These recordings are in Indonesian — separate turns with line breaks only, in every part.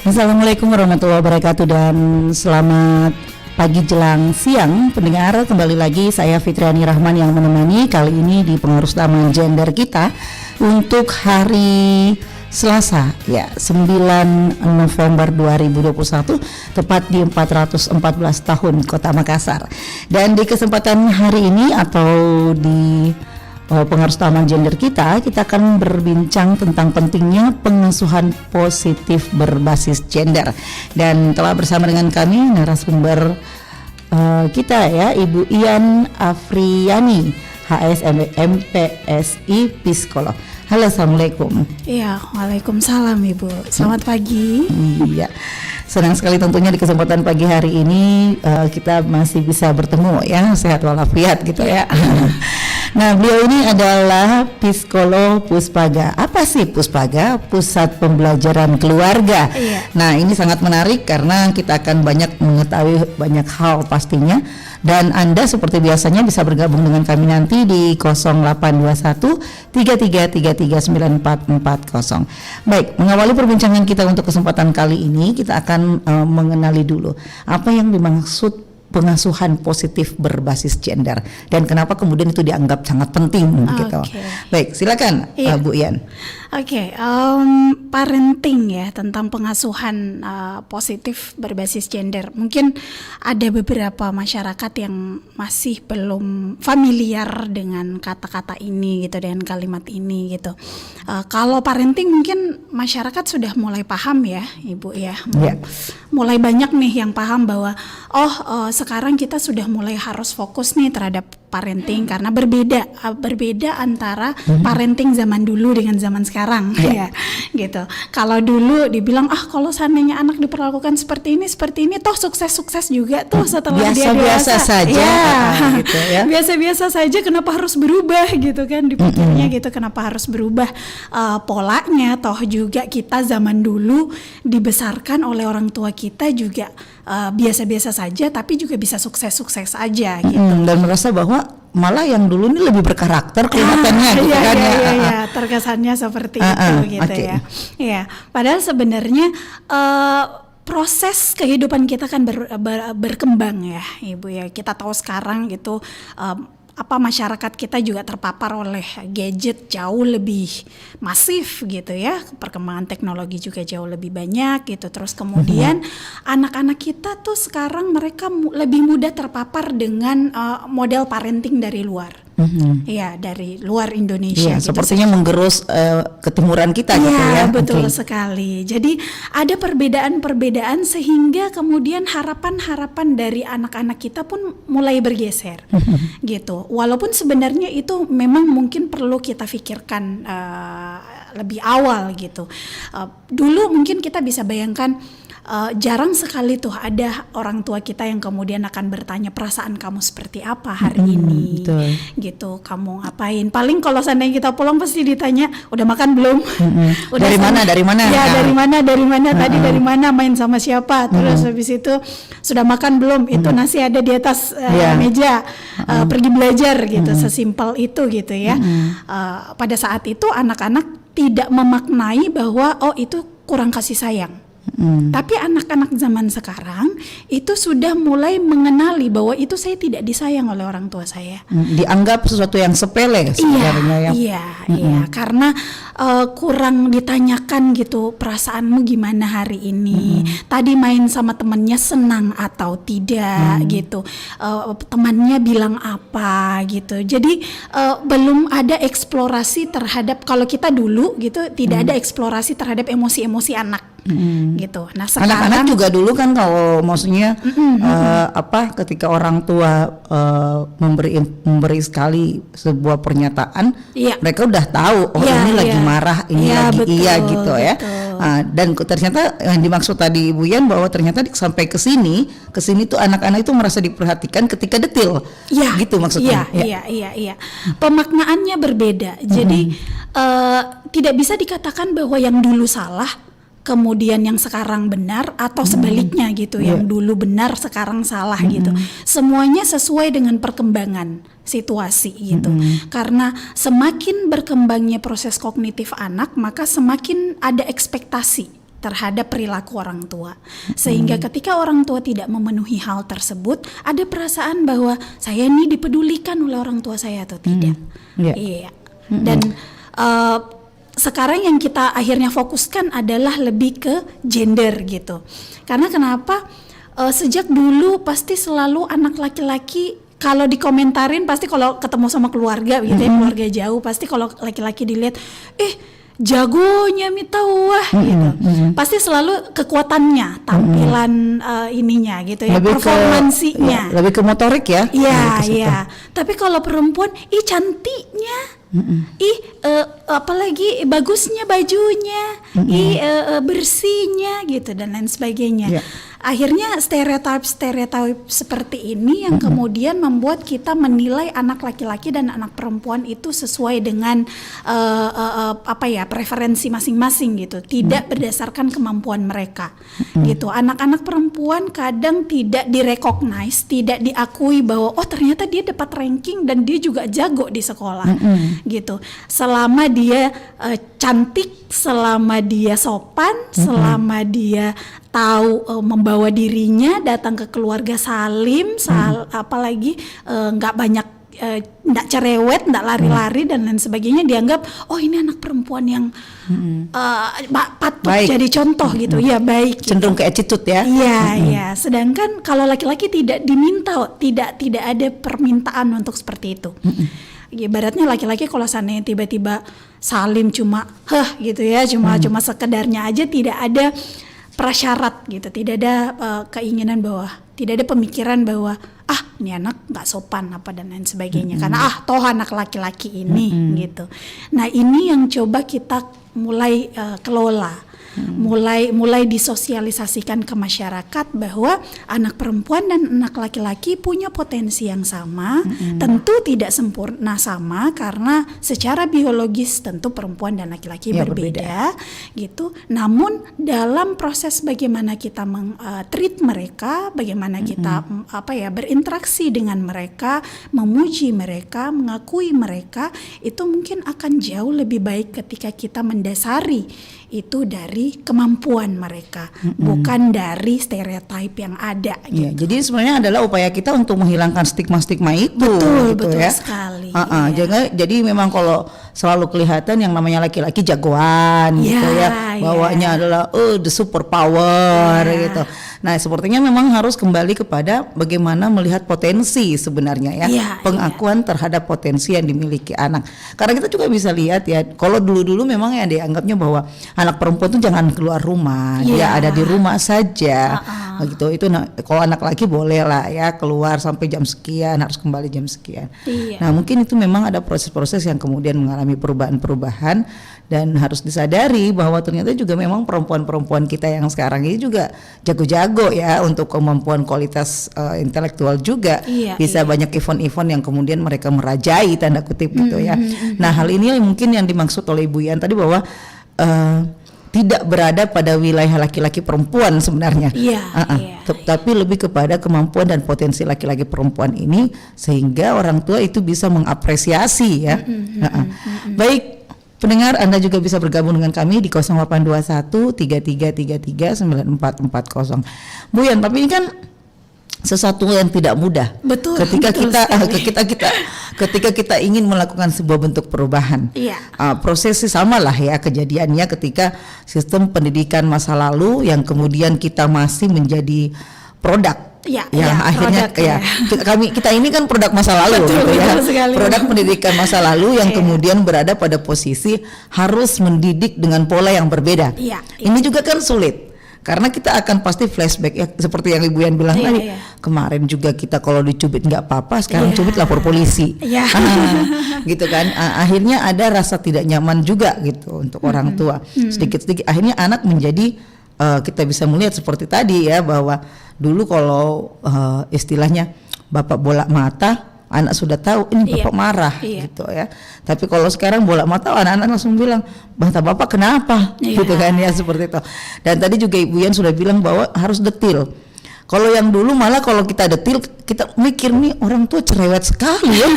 Assalamualaikum warahmatullahi wabarakatuh dan selamat pagi jelang siang pendengar. Kembali lagi saya Fitriani Rahman yang menemani kali ini di pengarus utama gender kita untuk hari Selasa ya 9 November 2021 tepat di 414 tahun Kota Makassar. Dan di kesempatan hari ini atau di pengarus utama gender kita akan berbincang tentang pentingnya pengasuhan positif berbasis gender. Dan telah bersama dengan kami narasumber kita ya, Ibu Ian Afriani, HSM MPSI Psikolog. Halo, assalamualaikum.
Iya, waalaikumsalam Ibu. Selamat pagi.
Iya, senang sekali tentunya di kesempatan pagi hari ini kita masih bisa bertemu ya, sehat walafiat gitu ya. Nah, beliau ini adalah Psikolog Puspaga. Apa sih Puspaga? Pusat Pembelajaran Keluarga.
Iya.
Nah, ini sangat menarik karena kita akan banyak mengetahui banyak hal pastinya. Dan Anda seperti biasanya bisa bergabung dengan kami nanti di 0821 3333 9440. Baik, mengawali perbincangan kita untuk kesempatan kali ini, kita akan mengenali dulu apa yang dimaksud pengasuhan positif berbasis gender dan kenapa kemudian itu dianggap sangat penting gitu. Baik, silakan Bu Ian.
Parenting ya, tentang pengasuhan positif berbasis gender. Mungkin ada beberapa masyarakat yang masih belum familiar dengan kata-kata ini gitu, dengan kalimat ini gitu. Kalau parenting mungkin masyarakat sudah mulai paham ya, Ibu ya. Mulai banyak nih yang paham bahwa sekarang kita sudah mulai harus fokus nih terhadap parenting karena berbeda antara parenting zaman dulu dengan zaman sekarang ya gitu. Kalau dulu dibilang kalau seandainya anak diperlakukan seperti ini toh sukses juga tuh setelah dia dewasa
saja gitu ya.
Biasa-biasa saja, kenapa harus berubah gitu kan dipikirnya gitu, kenapa harus berubah polanya, toh juga kita zaman dulu dibesarkan oleh orang tua kita juga biasa-biasa saja tapi juga bisa sukses-sukses aja gitu.
Dan merasa bahwa malah yang dulu ini lebih berkarakter kelihatannya gitu kan
ya, terkesannya seperti itu gitu ya. Iya, padahal sebenarnya proses kehidupan kita kan berkembang ya Ibu ya. Kita tahu sekarang gitu masyarakat kita juga terpapar oleh gadget jauh lebih masif gitu ya, perkembangan teknologi juga jauh lebih banyak gitu. Terus kemudian anak-anak kita tuh sekarang mereka lebih mudah terpapar dengan model parenting dari luar. Ya, dari luar Indonesia gitu.
Sepertinya menggerus ketimuran kita gitu ya.
Betul sekali. Jadi ada perbedaan-perbedaan sehingga kemudian harapan-harapan dari anak-anak kita pun mulai bergeser gitu. Walaupun sebenarnya itu memang mungkin perlu kita pikirkan lebih awal gitu. Dulu mungkin kita bisa bayangkan jarang sekali tuh ada orang tua kita yang kemudian akan bertanya perasaan kamu seperti apa hari ini, gitu, kamu ngapain? Paling kalau seandainya kita pulang pasti ditanya udah makan belum? Udah dari mana? Ya dari mana tadi dari mana, main sama siapa? Terus habis itu sudah makan belum? Itu nasi ada di atas meja, pergi belajar gitu, sesimpel itu gitu ya. Pada saat itu anak-anak tidak memaknai bahwa itu kurang kasih sayang. Tapi anak-anak zaman sekarang itu sudah mulai mengenali bahwa itu saya tidak disayang oleh orang tua saya.
Dianggap sesuatu yang sepele sebenarnya ya.
Iya, karena kurang ditanyakan gitu perasaanmu gimana hari ini. Tadi main sama temannya senang atau tidak gitu. Temannya bilang apa gitu. Jadi belum ada eksplorasi terhadap, kalau kita dulu gitu tidak ada eksplorasi terhadap emosi-emosi anak. Gitu. Nah, sekarang
anak-anak juga dulu kan kalau maksudnya ketika orang tua memberi sekali sebuah pernyataan, mereka udah tahu ini lagi marah, ini lagi betul, gitu ya. Dan ternyata yang dimaksud tadi Ibu Yan bahwa ternyata sampai ke sini tuh anak-anak itu merasa diperhatikan ketika detil. Gitu maksudnya.
Iya. Pemaknaannya berbeda. Jadi tidak bisa dikatakan bahwa yang dulu salah kemudian yang sekarang benar atau sebaliknya gitu, yang dulu benar sekarang salah gitu. Semuanya sesuai dengan perkembangan situasi gitu. Karena semakin berkembangnya proses kognitif anak, maka semakin ada ekspektasi terhadap perilaku orang tua. Sehingga ketika orang tua tidak memenuhi hal tersebut, ada perasaan bahwa saya ini dipedulikan oleh orang tua saya atau tidak. Iya. Dan sekarang yang kita akhirnya fokuskan adalah lebih ke gender gitu. Karena kenapa? Sejak dulu pasti selalu anak laki-laki kalau dikomentarin, pasti kalau ketemu sama keluarga gitu ya, keluarga jauh, pasti kalau laki-laki dilihat, jagonya Mita wah gitu. Pasti selalu kekuatannya, tampilan ininya gitu ya, performansinya.
Lebih ke motorik ya.
Iya. Tapi kalau perempuan, cantiknya. Apalagi bagusnya bajunya, bersihnya gitu dan lain sebagainya. Akhirnya stereotip seperti ini yang kemudian membuat kita menilai anak laki-laki dan anak perempuan itu sesuai dengan preferensi masing-masing gitu, tidak berdasarkan kemampuan mereka gitu. Anak-anak perempuan kadang tidak direcognize, tidak diakui bahwa ternyata dia dapat ranking dan dia juga jago di sekolah gitu. Selama dia cantik, selama dia sopan, selama dia tahu membawa dirinya, datang ke keluarga salim, apalagi nggak banyak, nggak cerewet, nggak lari-lari dan lain sebagainya, dianggap ini anak perempuan yang patut baik, jadi contoh gitu, ya baik.
Cenderung
gitu.
ke attitude ya.
Iya. Sedangkan kalau laki-laki tidak diminta, tidak ada permintaan untuk seperti itu. Ibaratnya laki-laki kalau seandainya tiba-tiba salim cuma gitu ya, cuma sekedarnya aja, tidak ada prasyarat gitu, tidak ada keinginan bahwa, tidak ada pemikiran bahwa ini anak nggak sopan apa dan lain sebagainya, karena toh anak laki-laki ini gitu. Nah ini yang coba kita mulai kelola, mulai disosialisasikan ke masyarakat bahwa anak perempuan dan anak laki-laki punya potensi yang sama, tentu tidak sempurna sama karena secara biologis tentu perempuan dan laki-laki berbeda gitu. Namun dalam proses bagaimana kita treat mereka, bagaimana kita berinteraksi dengan mereka, memuji mereka, mengakui mereka, itu mungkin akan jauh lebih baik ketika kita mendasari itu dari kemampuan mereka, bukan dari stereotip yang ada gitu.
Ya, jadi sebenarnya adalah upaya kita untuk menghilangkan stigma-stigma itu.
Betul
ya.
Sekali.
Jadi memang kalau selalu kelihatan yang namanya laki-laki jagoan gitu ya, bawanya adalah the super power gitu. Nah, sepertinya memang harus kembali kepada bagaimana melihat potensi sebenarnya ya, pengakuan terhadap potensi yang dimiliki anak. Karena kita juga bisa lihat ya, kalau dulu-dulu memang ya dianggapnya bahwa anak perempuan tuh jangan keluar rumah, dia ada di rumah saja, gitu. Itu kalau anak laki boleh lah ya keluar sampai jam sekian, harus kembali jam sekian. Nah, mungkin itu memang ada proses-proses yang kemudian mengalami perubahan-perubahan dan harus disadari bahwa ternyata juga memang perempuan-perempuan kita yang sekarang ini juga jago-jago ya untuk kemampuan kualitas intelektual juga, bisa banyak event-event yang kemudian mereka merajai tanda kutip gitu ya. Nah, hal ini mungkin yang dimaksud oleh Ibu Yan tadi bahwa tidak berada pada wilayah laki-laki perempuan sebenarnya, tapi lebih kepada kemampuan dan potensi laki-laki perempuan ini sehingga orang tua itu bisa mengapresiasi ya. Baik. Pendengar, Anda juga bisa bergabung dengan kami di 0821 3333 9440. Bu Yan, tapi ini kan sesuatu yang tidak mudah.
Betul.
Ketika kita ingin melakukan sebuah bentuk perubahan. Prosesnya sama lah ya kejadiannya ketika sistem pendidikan masa lalu yang kemudian kita masih menjadi produk. Akhirnya kita ini kan produk masa lalu. Produk pendidikan masa lalu yang kemudian berada pada posisi harus mendidik dengan pola yang berbeda. Ini juga kan sulit karena kita akan pasti flashback ya, seperti yang Ibu Yan bilang tadi. Kemarin juga kita kalau dicubit nggak apa-apa, sekarang cubit lapor polisi. Gitu kan. Akhirnya ada rasa tidak nyaman juga gitu untuk orang tua. Sedikit-sedikit akhirnya anak menjadi kita bisa melihat seperti tadi ya, bahwa dulu kalau istilahnya bapak bolak mata, anak sudah tahu ini bapak marah gitu ya. Tapi kalau sekarang bolak mata, anak-anak langsung bilang, bapak kenapa? Gitu kan ya, seperti itu. Dan tadi juga Ibu Yan sudah bilang bahwa harus detil. Kalau yang dulu malah kalau kita detil, kita mikir nih orang tua cerewet sekali ya.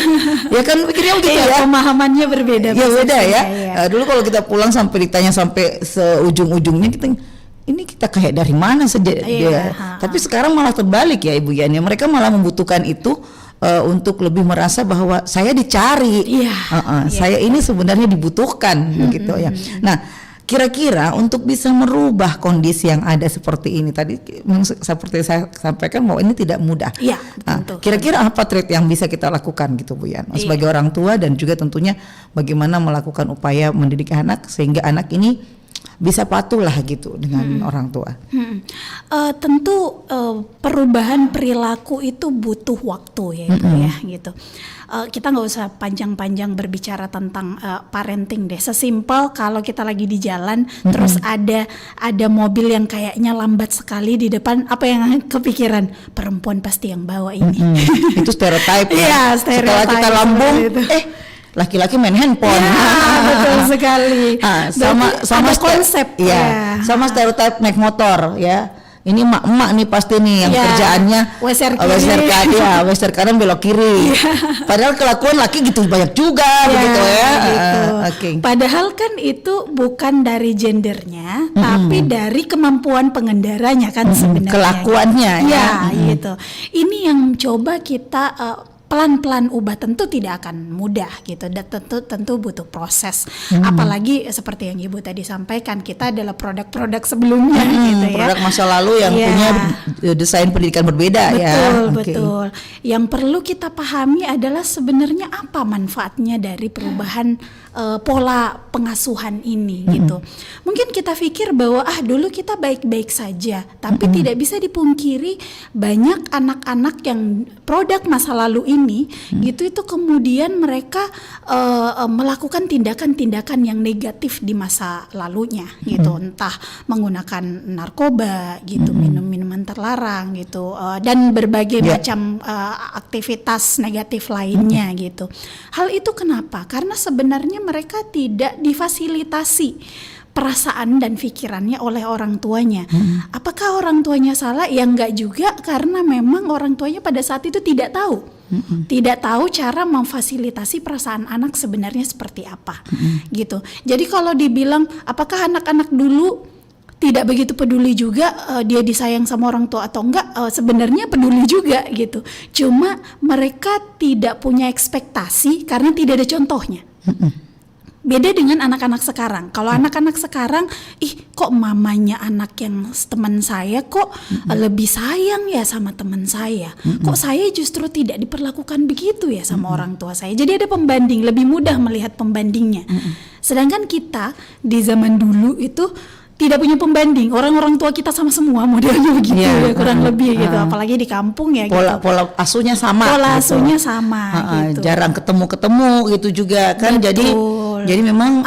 Ya kan mikirnya begitu ya.
Pemahamannya berbeda.
Ya beda ya. Dulu kalau kita pulang sampai ditanya sampai seujung-ujungnya, kita ini kita kayak dari mana saja dia. Tapi sekarang malah terbalik ya Ibu Yani, mereka malah membutuhkan itu untuk lebih merasa bahwa saya dicari, saya ini sebenarnya dibutuhkan begitu ya. Nah, kira-kira untuk bisa merubah kondisi yang ada seperti ini tadi, seperti saya sampaikan bahwa ini tidak mudah.
Iya,
kira-kira apa trik yang bisa kita lakukan gitu Bu Yan, sebagai orang tua, dan juga tentunya bagaimana melakukan upaya mendidik anak sehingga anak ini bisa patuh lah gitu dengan orang tua.
Tentu perubahan perilaku itu butuh waktu ya Ibu ya gitu. Kita nggak usah panjang-panjang berbicara tentang parenting deh. Sesimpel kalau kita lagi di jalan terus ada mobil yang kayaknya lambat sekali di depan, apa yang kepikiran? Perempuan pasti yang bawa ini.
Itu stereotip
ya.
Setelah kita lambung, laki-laki main handphone.
Betul sekali.
Sama
konsep.
Sama stereotip naik motor ya. Ini emak-emak nih pasti nih yang kerjaannya weser kanan belok kiri. Padahal kelakuan laki gitu banyak juga begitu ya.
Gitu. Padahal kan itu bukan dari gendernya, tapi dari kemampuan pengendaranya kan sebenarnya.
Kelakuannya
gitu. Ini yang coba kita pelan-pelan ubah, tentu tidak akan mudah gitu, dan tentu butuh proses. Apalagi seperti yang Ibu tadi sampaikan, kita adalah produk-produk sebelumnya gitu ya.
Produk masa lalu yang punya desain pendidikan berbeda.
Betul. Yang perlu kita pahami adalah sebenarnya apa manfaatnya dari perubahan pola pengasuhan ini gitu. Mungkin kita pikir bahwa dulu kita baik-baik saja, tapi tidak bisa dipungkiri banyak anak-anak yang produk masa lalu ini gitu, itu kemudian mereka melakukan tindakan-tindakan yang negatif di masa lalunya gitu, entah menggunakan narkoba gitu, minum minuman terlarang gitu, dan berbagai macam aktivitas negatif lainnya gitu. Hal itu kenapa? Karena sebenarnya mereka tidak difasilitasi perasaan dan pikirannya oleh orang tuanya. Apakah orang tuanya salah? Ya enggak juga, karena memang orang tuanya pada saat itu tidak tahu. Tidak tahu cara memfasilitasi perasaan anak sebenarnya seperti apa. Gitu. Jadi kalau dibilang apakah anak-anak dulu tidak begitu peduli juga dia disayang sama orang tua atau enggak, sebenarnya peduli juga gitu. Cuma mereka tidak punya ekspektasi karena tidak ada contohnya. Beda dengan anak-anak sekarang. Kalau anak-anak sekarang, kok mamanya anak yang teman saya kok lebih sayang ya sama teman saya. Kok saya justru tidak diperlakukan begitu ya sama orang tua saya. Jadi ada pembanding, lebih mudah melihat pembandingnya. Sedangkan kita di zaman dulu itu tidak punya pembanding. Orang-orang tua kita sama semua modelnya begitu ya, kurang lebih gitu. Apalagi di kampung ya
pola asuhnya sama.
Asuhnya sama gitu.
Jarang ketemu gitu juga kan. Jadi memang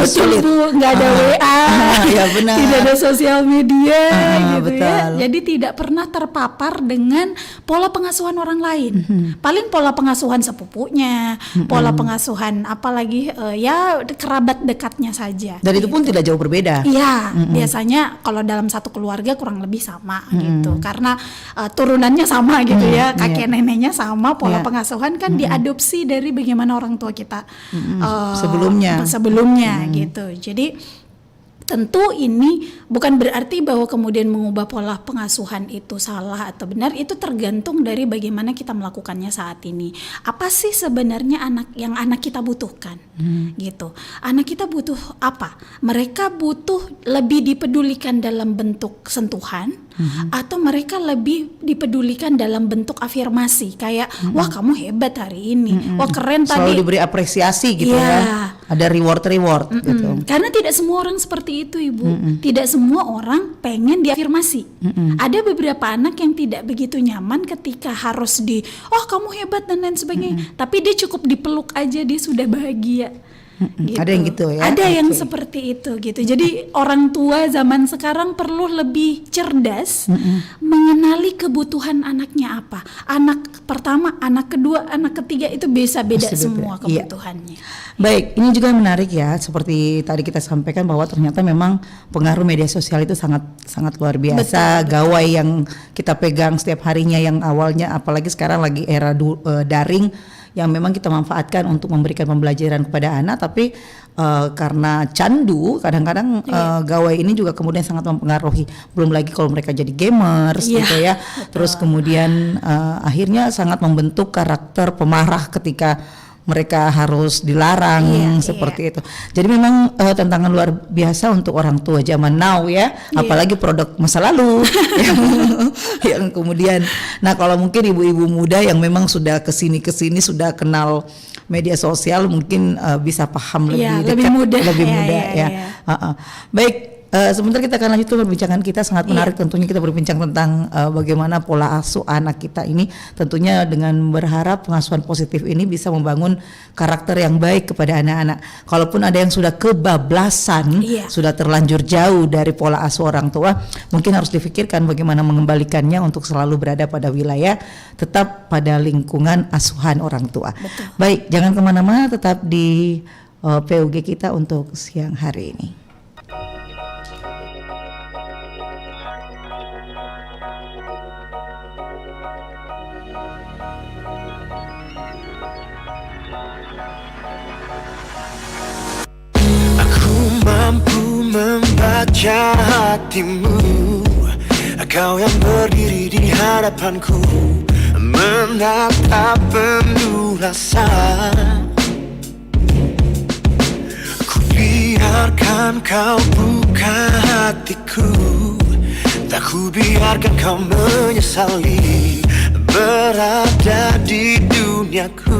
betul
sulit.
Bu, nggak ada WA,
ya benar.
Tidak ada sosial media gitu
betul.
ya. Jadi tidak pernah terpapar dengan pola pengasuhan orang lain. Paling pola pengasuhan sepupunya, pola pengasuhan apalagi kerabat dekatnya saja.
Dan itu pun tidak jauh berbeda.
Iya, biasanya kalau dalam satu keluarga kurang lebih sama gitu. Karena turunannya sama gitu ya, kakek neneknya sama, pola pengasuhan kan diadopsi dari bagaimana orang tua kita sebelumnya gitu. Jadi tentu ini bukan berarti bahwa kemudian mengubah pola pengasuhan itu salah atau benar, itu tergantung dari bagaimana kita melakukannya saat ini. Apa sih sebenarnya yang anak kita butuhkan gitu. Anak kita butuh apa? Mereka butuh lebih dipedulikan dalam bentuk sentuhan, atau mereka lebih dipedulikan dalam bentuk afirmasi kayak wah kamu hebat hari ini, wah keren tadi.
Selalu diberi apresiasi gitu ya. Ada reward gitu.
Karena tidak semua orang seperti itu Ibu. Tidak semua orang pengen diafirmasi. Ada beberapa anak yang tidak begitu nyaman ketika harus kamu hebat dan lain sebagainya. Tapi dia cukup dipeluk aja dia sudah bahagia. Gitu.
Ada yang gitu ya.
Ada yang seperti itu gitu. Jadi orang tua zaman sekarang perlu lebih cerdas mengenali kebutuhan anaknya apa. Anak pertama, anak kedua, anak ketiga itu bisa beda semua kebutuhannya.
Baik, ini juga menarik ya, seperti tadi kita sampaikan bahwa ternyata memang pengaruh media sosial itu sangat luar biasa. Betul. Gawai yang kita pegang setiap harinya yang awalnya, apalagi sekarang lagi era daring, yang memang kita manfaatkan untuk memberikan pembelajaran kepada anak, tapi karena candu kadang-kadang gawai ini juga kemudian sangat mempengaruhi. Belum lagi kalau mereka jadi gamers gitu ya. Terus kemudian akhirnya sangat membentuk karakter pemarah ketika mereka harus dilarang seperti itu. Jadi memang tantangan luar biasa untuk orang tua zaman now ya, apalagi produk masa lalu yang kemudian. Nah kalau mungkin ibu-ibu muda yang memang sudah kesini sudah kenal media sosial mungkin bisa paham lebih dekat, lebih mudah ya. Baik. Sebentar kita akan lanjutkan perbincangan kita, sangat menarik tentunya kita berbincang tentang bagaimana pola asuh anak kita ini, tentunya dengan berharap pengasuhan positif ini bisa membangun karakter yang baik kepada anak-anak. Kalaupun ada yang sudah kebablasan, sudah terlanjur jauh dari pola asuh orang tua, mungkin harus difikirkan bagaimana mengembalikannya untuk selalu berada pada wilayah tetap pada lingkungan asuhan orang tua.
Betul.
Baik, jangan kemana-mana, tetap di PUG kita untuk siang hari ini.
Membaca hatimu, kau yang berdiri di hadapanku, menatap penuh rasa. Ku biarkan kau buka hatiku, tak ku biarkan kau menyesali berada di duniaku.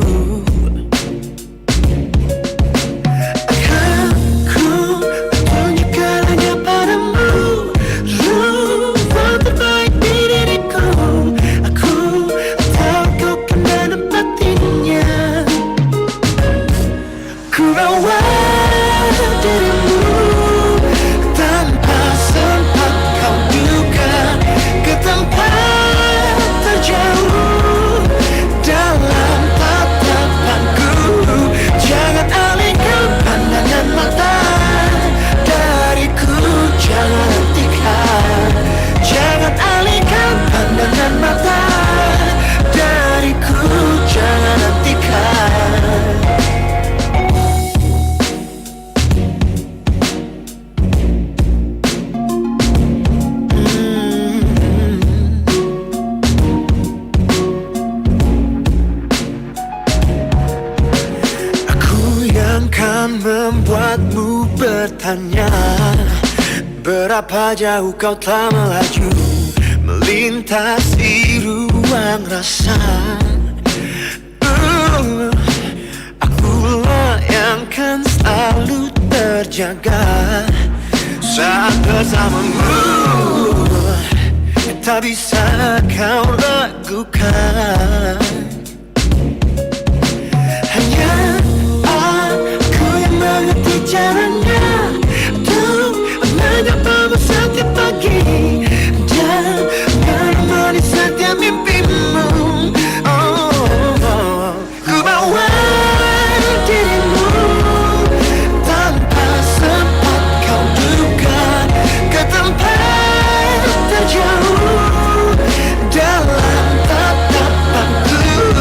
Membuatmu bertanya, berapa jauh kau telah melaju melintasi ruang rasa. Akulah yang kan selalu terjaga saat bersamamu, tak bisa kau ragukan. Hanya mengerti caranya untuk menyapa setiap pagi dan menemani setiap mimpimu. Ku bawa dirimu tanpa sempat kau duga ke tempat terjauh dalam tatapanku.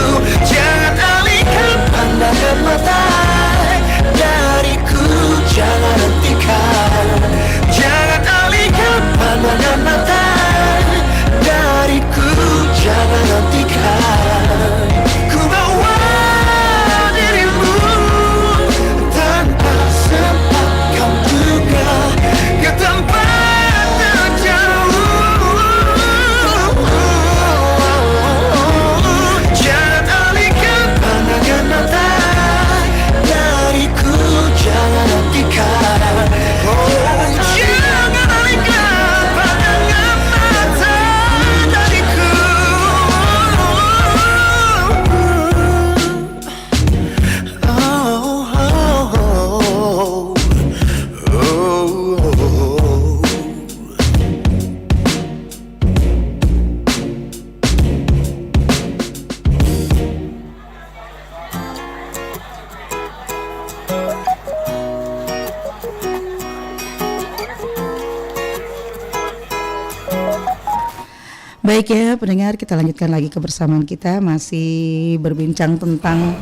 Baik ya pendengar, kita lanjutkan lagi kebersamaan kita, masih berbincang tentang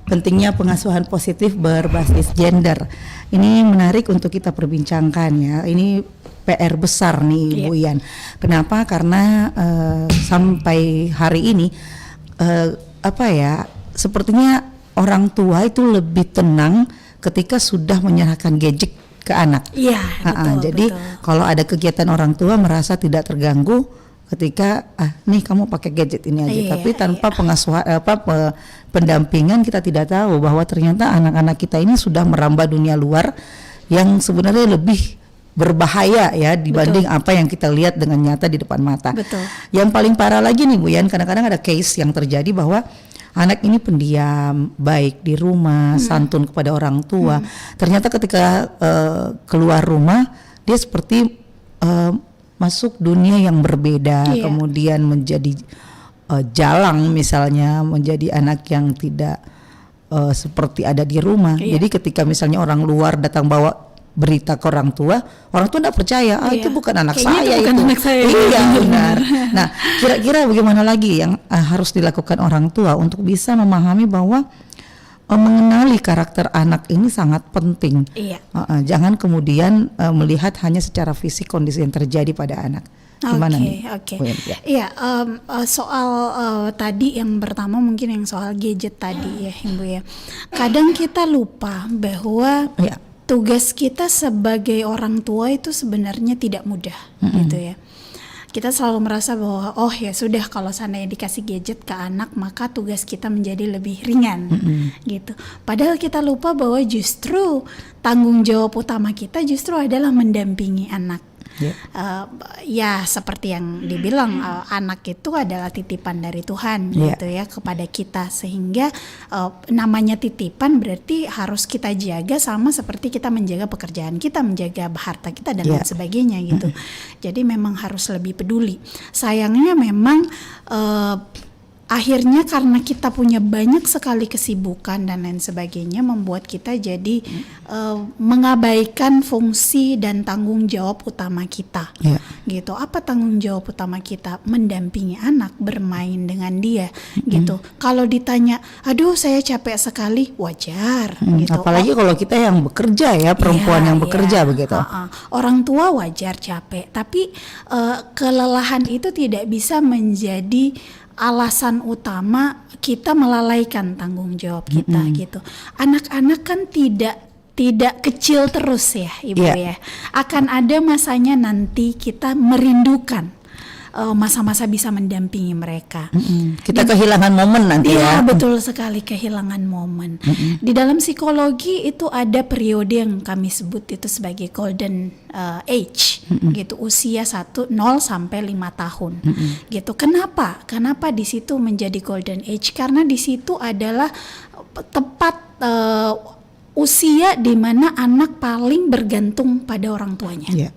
pentingnya pengasuhan positif berbasis gender. Ini menarik untuk kita perbincangkan ya. Ini PR besar nih Bu Ian. Kenapa? Karena sampai hari ini sepertinya orang tua itu lebih tenang ketika sudah menyerahkan gadget ke anak.
Iya, betul.
Jadi kalau ada kegiatan orang tua merasa tidak terganggu ketika nih kamu pakai gadget ini aja, tapi tanpa pengasuhan pendampingan kita tidak tahu bahwa ternyata anak-anak kita ini sudah merambah dunia luar yang sebenarnya lebih berbahaya ya dibanding apa yang kita lihat dengan nyata di depan mata.
Betul.
Yang paling parah lagi nih Bu Yan, kadang-kadang ada case yang terjadi bahwa anak ini pendiam, baik di rumah, santun kepada orang tua. Ternyata ketika keluar rumah dia seperti masuk dunia yang berbeda, kemudian menjadi jalang misalnya, menjadi anak yang tidak seperti ada di rumah. Jadi ketika misalnya orang luar datang bawa berita ke orang tua tidak percaya, itu bukan anak saya,
bukan anak saya.
Iya benar. Nah, kira-kira bagaimana lagi yang harus dilakukan orang tua untuk bisa memahami bahwa mengenali karakter anak ini sangat penting. Jangan kemudian melihat hanya secara fisik kondisi yang terjadi pada anak. Gimana nih?
Iya, soal tadi yang pertama mungkin yang soal gadget tadi ya Ibu ya. Kadang kita lupa bahwa tugas kita sebagai orang tua itu sebenarnya tidak mudah gitu ya. Kita selalu merasa bahwa ya sudah kalau seandainya dikasih gadget ke anak maka tugas kita menjadi lebih ringan gitu. Padahal kita lupa bahwa justru tanggung jawab utama kita justru adalah mendampingi anak. Ya seperti yang dibilang anak itu adalah titipan dari Tuhan gitu ya kepada kita, sehingga namanya titipan berarti harus kita jaga sama seperti kita menjaga pekerjaan kita, menjaga harta kita dan lain sebagainya gitu. Jadi memang harus lebih peduli. Sayangnya memang akhirnya karena kita punya banyak sekali kesibukan dan lain sebagainya membuat kita jadi mengabaikan fungsi dan tanggung jawab utama kita gitu. Apa tanggung jawab utama kita? Mendampingi anak, bermain dengan dia gitu. Kalau ditanya, aduh saya capek sekali, wajar gitu.
Apalagi kalau kita yang bekerja ya, perempuan yang bekerja begitu.
Orang tua wajar capek, tapi kelelahan itu tidak bisa menjadi alasan utama kita melalaikan tanggung jawab kita gitu. Anak-anak kan tidak kecil terus ya Ibu ya. Akan ada masanya nanti kita merindukan masa-masa bisa mendampingi mereka.
Kita kehilangan momen nanti ya.
Betul sekali, kehilangan momen. Di dalam psikologi itu ada periode yang kami sebut itu sebagai golden age gitu, usia 0 sampai 5 tahun. Gitu. Kenapa di situ menjadi golden age? Karena di situ adalah tepat usia di mana anak paling bergantung pada orang tuanya.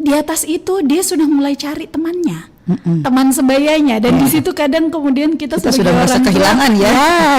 Di atas itu dia sudah mulai cari temannya, teman sebayanya, dan di situ kadang kemudian kita
sudah merasa kehilangan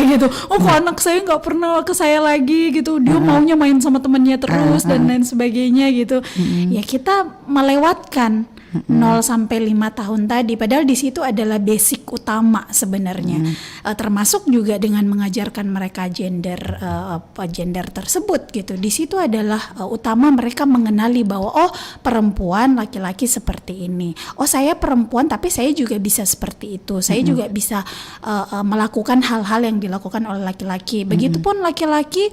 gitu. Kok anak saya nggak pernah ke saya lagi gitu, dia maunya main sama temannya terus dan lain sebagainya gitu. Ya kita melewatkan 0 sampai 5 tahun tadi, padahal di situ adalah basic utama sebenarnya, termasuk juga dengan mengajarkan mereka gender tersebut gitu. Di situ adalah utama mereka mengenali bahwa perempuan laki-laki seperti ini, saya perempuan tapi saya juga bisa seperti itu, saya juga bisa melakukan hal-hal yang dilakukan oleh laki-laki. Begitupun laki-laki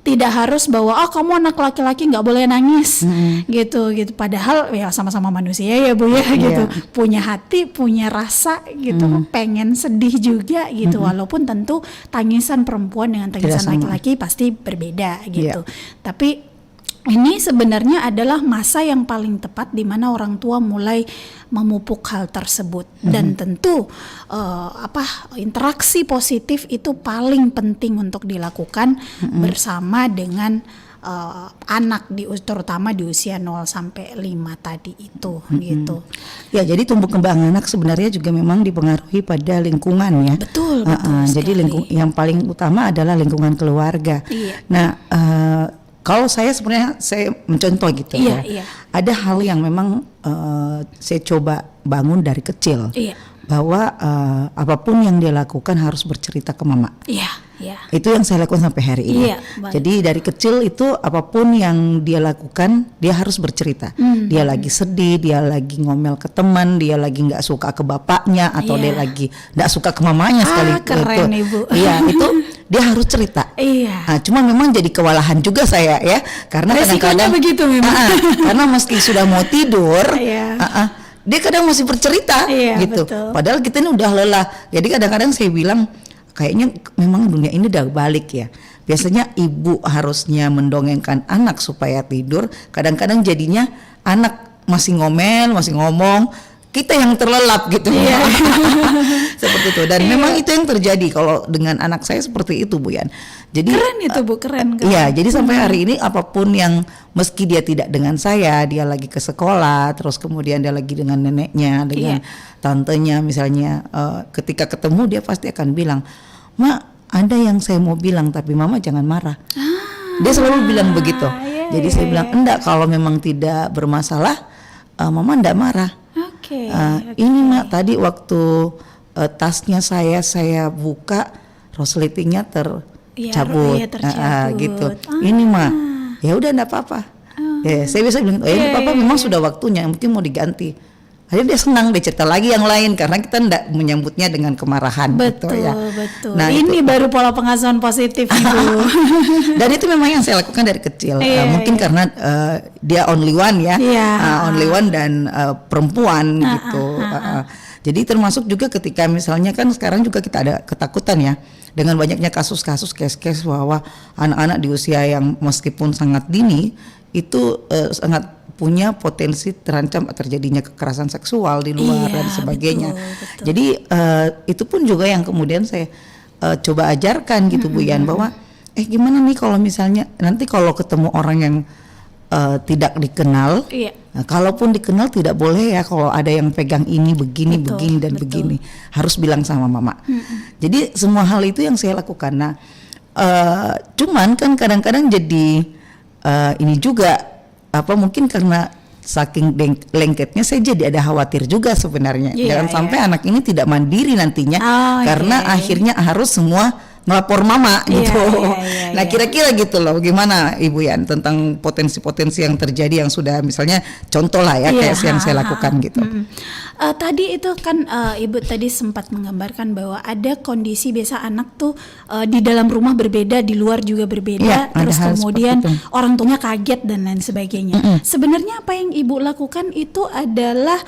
tidak harus bahwa kamu anak laki-laki nggak boleh nangis gitu. Padahal ya sama-sama manusia ya Bu ya gitu, punya hati, punya rasa gitu, pengen sedih juga gitu, walaupun tentu tangisan perempuan dengan tangisan laki-laki pasti berbeda gitu. Tapi ini sebenarnya adalah masa yang paling tepat di mana orang tua mulai memupuk hal tersebut, dan tentu interaksi positif itu paling penting untuk dilakukan bersama dengan anak terutama di usia 0 sampai 5 tadi itu gitu. Ya,
jadi tumbuh kembang anak sebenarnya juga memang dipengaruhi pada lingkungan ya.
Betul
jadi yang paling utama adalah lingkungan keluarga. Nah, kalau saya sebenarnya saya mencontoh gitu
Iya,
ya.
iya.
Ada hal yang memang saya coba bangun dari kecil.
Iya.
Bahwa apapun yang dia lakukan harus bercerita ke mama.
Iya, iya.
Itu yang saya lakukan sampai hari ini.
Iya, baik.
Jadi dari kecil itu apapun yang dia lakukan dia harus bercerita. Dia lagi sedih, dia lagi ngomel ke teman, dia lagi nggak suka ke bapaknya atau
Iya.
dia lagi nggak suka ke mamanya sekali.
Keren, Ibu.
Iya, itu dia harus cerita.
Iya.
Nah, cuma memang jadi kewalahan juga saya ya, karena
Resikonya
kadang-kadang
begitu memang.
karena meski sudah mau tidur,
Iya.
dia kadang masih bercerita
Iya,
gitu.
betul.
Padahal kita ini udah lelah. Jadi kadang-kadang saya bilang kayaknya memang dunia ini udah balik ya. Biasanya ibu harusnya mendongengkan anak supaya tidur. Kadang-kadang jadinya anak masih ngomel, masih ngomong. Kita yang terlelap gitu.
Iya.
Seperti itu. Dan memang itu yang terjadi kalau dengan anak saya seperti itu, Bu Yan. Jadi
Keren itu, Bu, keren.
Iya, jadi sampai hari ini apapun yang meski dia tidak dengan saya, dia lagi ke sekolah, terus kemudian dia lagi dengan neneknya, dengan tantenya misalnya, ketika ketemu dia pasti akan bilang, "Mak, ada yang saya mau bilang tapi Mama jangan marah." Dia selalu bilang begitu. Jadi saya bilang, "Enggak, kalau memang tidak bermasalah, Mama enggak marah."
Oke.
Ini Mak, tadi waktu tasnya saya buka, resletingnya tercabut,
iya, tercabut.
gitu. Ini Mak, ya udah enggak apa-apa. Ya, saya bisa bilang, ini Papa memang sudah waktunya, mungkin mau diganti. Akhirnya dia senang, dia cerita lagi yang lain karena kita enggak menyambutnya dengan kemarahan.
Betul,
gitu ya.
betul.
Nah,
ini baru pola pengasuhan positif, Ibu.
Dan itu memang yang saya lakukan dari kecil.
Iya.
Mungkin karena dia only one ya,
Iya.
Only one dan perempuan gitu. Jadi termasuk juga ketika misalnya kan sekarang juga kita ada ketakutan ya dengan banyaknya kasus-kasus case-case bahwa anak-anak di usia yang meskipun sangat dini itu sangat punya potensi terancam terjadinya kekerasan seksual di luar
Iya,
dan sebagainya.
betul.
Jadi itu pun juga yang kemudian saya coba ajarkan gitu Bu Yan, bahwa gimana nih kalau misalnya nanti kalau ketemu orang yang tidak dikenal,
Iya.
nah, kalaupun dikenal tidak boleh ya kalau ada yang pegang ini begini
Betul,
begini dan
betul.
begini, harus bilang sama mama. Jadi semua hal itu yang saya lakukan. Nah, cuman kan kadang-kadang jadi ini juga mungkin karena saking lengketnya saya jadi ada khawatir juga sebenarnya.
Iya,
Jangan sampai
iya.
anak ini tidak mandiri nantinya karena
iya.
akhirnya harus semua ngelapor mama
Iya,
gitu.
iya,
Nah
iya.
kira-kira gitu loh, gimana Ibu Yan tentang potensi-potensi yang terjadi yang sudah misalnya contoh lah ya kayak yang saya lakukan gitu.
Tadi itu kan Ibu tadi sempat menggambarkan bahwa ada kondisi biasa anak tuh di dalam rumah berbeda, di luar juga berbeda,
Iya, ada
terus
hal
kemudian
seperti itu.
orang tuanya kaget dan lain sebagainya. Sebenarnya apa yang Ibu lakukan itu adalah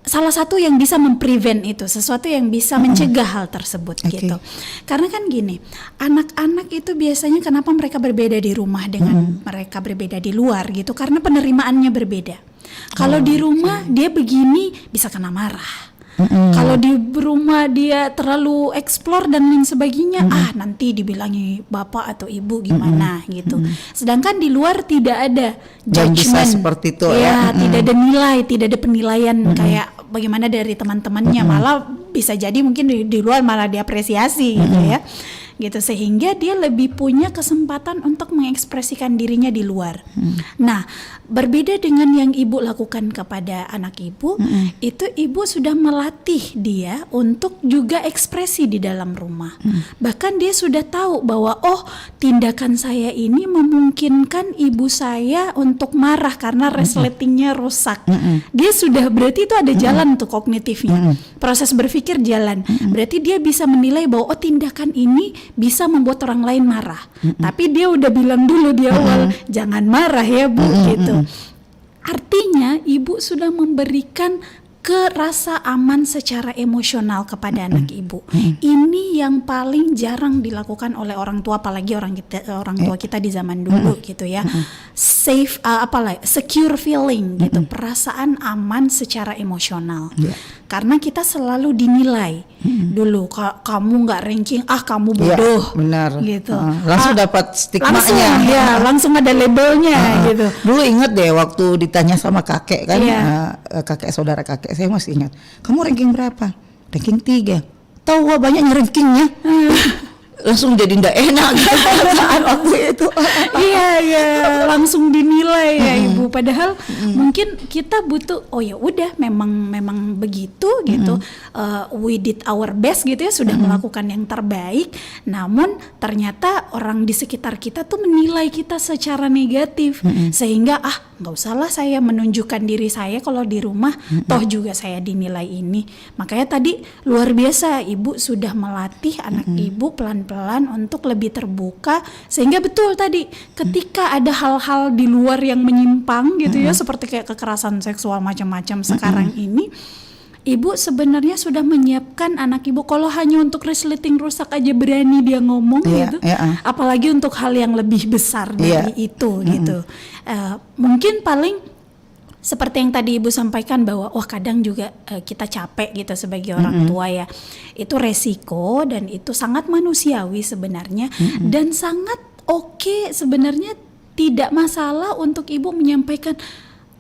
salah satu yang bisa memprevent itu, sesuatu yang bisa mencegah hal tersebut gitu. Karena kan gini, anak-anak itu biasanya kenapa mereka berbeda di rumah dengan mereka berbeda di luar gitu, karena penerimaannya berbeda. Kalau di rumah dia begini bisa kena marah. Kalau di rumah dia terlalu explore dan lain sebagainya, nanti dibilangi bapak atau ibu gimana gitu. Sedangkan di luar tidak ada
Dan bisa
judgment,
seperti itu
ya,
ya.
tidak ada nilai, tidak ada penilaian kayak bagaimana dari teman-temannya, malah bisa jadi mungkin di luar malah diapresiasi gitu ya. Gitu sehingga dia lebih punya kesempatan untuk mengekspresikan dirinya di luar. Nah, berbeda dengan yang ibu lakukan kepada anak ibu, itu ibu sudah melatih dia untuk juga ekspresi di dalam rumah. Bahkan dia sudah tahu bahwa tindakan saya ini memungkinkan ibu saya untuk marah karena resletingnya rusak. Dia sudah berarti itu ada jalan tuh kognitifnya. Proses berpikir jalan. Berarti dia bisa menilai bahwa tindakan ini bisa membuat orang lain marah. Tapi dia udah bilang dulu di awal, jangan marah ya Bu gitu. Artinya ibu sudah memberikan rasa aman secara emosional kepada anak ibu. Ini yang paling jarang dilakukan oleh orang tua, apalagi orang tua kita di zaman dulu gitu ya. Safe secure feeling gitu, perasaan aman secara emosional. Karena kita selalu dinilai dulu, kamu nggak ranking, kamu bodoh.
Ya, benar.
Gitu.
Langsung dapat stigmanya.
Langsung ada labelnya gitu.
Dulu inget deh waktu ditanya sama kakek kan,
Iya.
kakek saudara kakek saya masih ingat. Kamu ranking berapa? Ranking 3. Tahu banyaknya rankingnya. Langsung jadi ndak enak gitu saat waktu itu.
Iya langsung dinilai ya Ibu. Padahal mungkin kita butuh oh ya udah memang begitu gitu. We did our best gitu ya, sudah melakukan yang terbaik. Namun ternyata orang di sekitar kita tuh menilai kita secara negatif sehingga nggak usahlah saya menunjukkan diri saya kalau di rumah toh juga saya dinilai ini. Makanya tadi luar biasa Ibu sudah melatih anak Ibu pelan-pelan untuk lebih terbuka sehingga betul tadi ketika ada hal-hal di luar yang menyimpang gitu ya seperti kayak kekerasan seksual macam-macam sekarang ini, Ibu sebenarnya sudah menyiapkan anak Ibu kalau hanya untuk resleting rusak aja berani dia ngomong gitu, apalagi untuk hal yang lebih besar dari itu gitu. Mungkin paling seperti yang tadi Ibu sampaikan bahwa kadang juga kita capek gitu sebagai orang tua ya. Itu resiko dan itu sangat manusiawi sebenarnya dan sangat oke sebenarnya, tidak masalah untuk Ibu menyampaikan,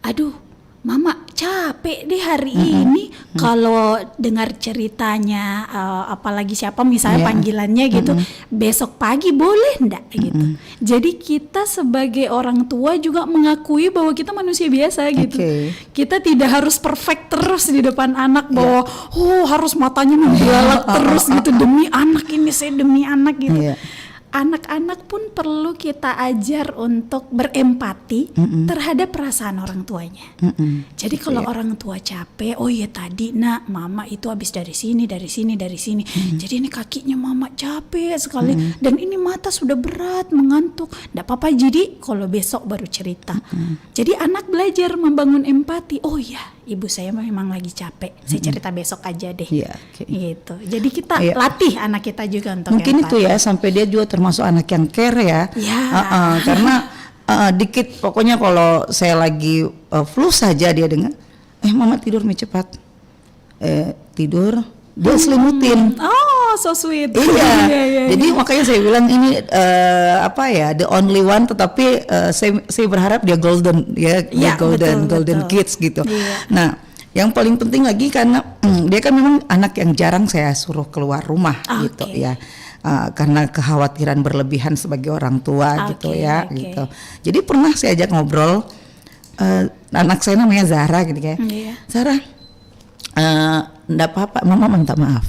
aduh Mama capek deh hari ini. Kalau dengar ceritanya apalagi siapa misalnya panggilannya gitu, besok pagi boleh ndak gitu. Jadi kita sebagai orang tua juga mengakui bahwa kita manusia biasa gitu. Kita tidak harus perfect terus di depan anak bahwa harus matanya membelalak terus gitu demi anak ini, saya demi anak gitu. Anak-anak pun perlu kita ajar untuk berempati terhadap perasaan orang tuanya. Jadi kalau orang tua capek, oh ya tadi nak mama itu habis dari sini. Jadi ini kakinya mama capek sekali dan ini mata sudah berat, mengantuk. Nggak apa-apa, jadi kalau besok baru cerita. Jadi anak belajar membangun empati. Oh ya, ibu saya memang lagi capek. Saya cerita besok aja deh. Gitu. Jadi kita latih anak kita juga untuk
mungkin
empati.
itu ya sampai dia juga termasuk anak yang care ya. Karena dikit pokoknya kalau saya lagi flu saja dia dengar, mama tidur mie cepat. Tidur dia selimutin.
Oh, so sweet.
Iya. Jadi makanya saya bilang ini the only one, tetapi saya berharap dia golden ya, golden kids gitu. Nah, yang paling penting lagi karena dia kan memang anak yang jarang saya suruh keluar rumah gitu ya. Karena kekhawatiran berlebihan sebagai orang tua gitu ya gitu. Jadi pernah saya ajak ngobrol, anak saya namanya Zahra gitu ya. Zahra, enggak apa-apa, mama minta maaf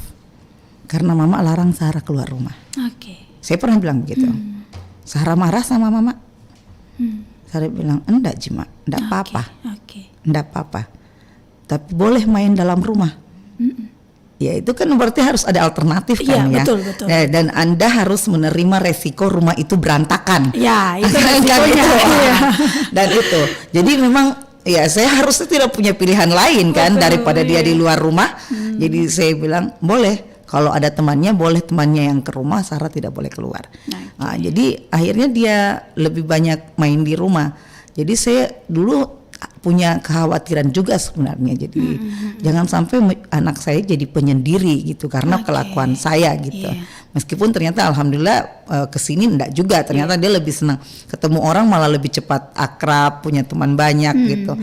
karena mama larang Zahra keluar rumah. Saya pernah bilang begitu. Zahra marah sama mama. Zahra bilang enggak Jima, enggak apa-apa. Enggak apa-apa. Tapi boleh main dalam rumah. Ya itu kan berarti harus ada alternatif kan ya. Betul. Dan Anda harus menerima resiko rumah itu berantakan. Ya itu resikonya. Dan itu. Jadi memang ya saya harusnya tidak punya pilihan lain kan daripada dia di luar rumah. Jadi saya bilang boleh. Kalau ada temannya boleh temannya yang ke rumah, Sarah tidak boleh keluar. Jadi akhirnya dia lebih banyak main di rumah. Jadi saya dulu punya kekhawatiran juga sebenarnya, jadi jangan sampai anak saya jadi penyendiri gitu karena kelakuan saya gitu. Meskipun ternyata alhamdulillah kesini enggak juga, ternyata dia lebih senang ketemu orang, malah lebih cepat akrab, punya teman banyak gitu,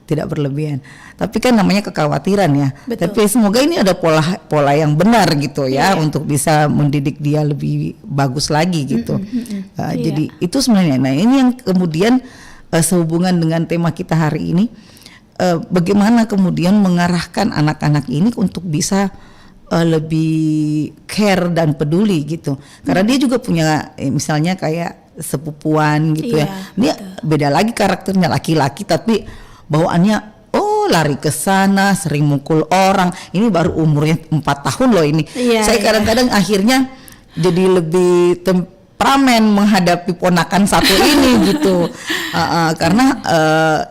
tidak berlebihan. Tapi kan namanya kekhawatiran ya. Tapi semoga ini ada pola yang benar gitu ya untuk bisa mendidik dia lebih bagus lagi gitu. Jadi itu sebenarnya. Nah ini yang kemudian sehubungan dengan tema kita hari ini, bagaimana kemudian mengarahkan anak-anak ini untuk bisa lebih care dan peduli gitu. Karena dia juga punya misalnya kayak sepupuan gitu ya. Dia beda lagi karakternya, laki-laki tapi bawaannya lari ke sana, sering mukul orang. Ini baru umurnya 4 tahun loh ini. Saya kadang-kadang akhirnya jadi lebih temperamen menghadapi ponakan satu ini gitu. Karena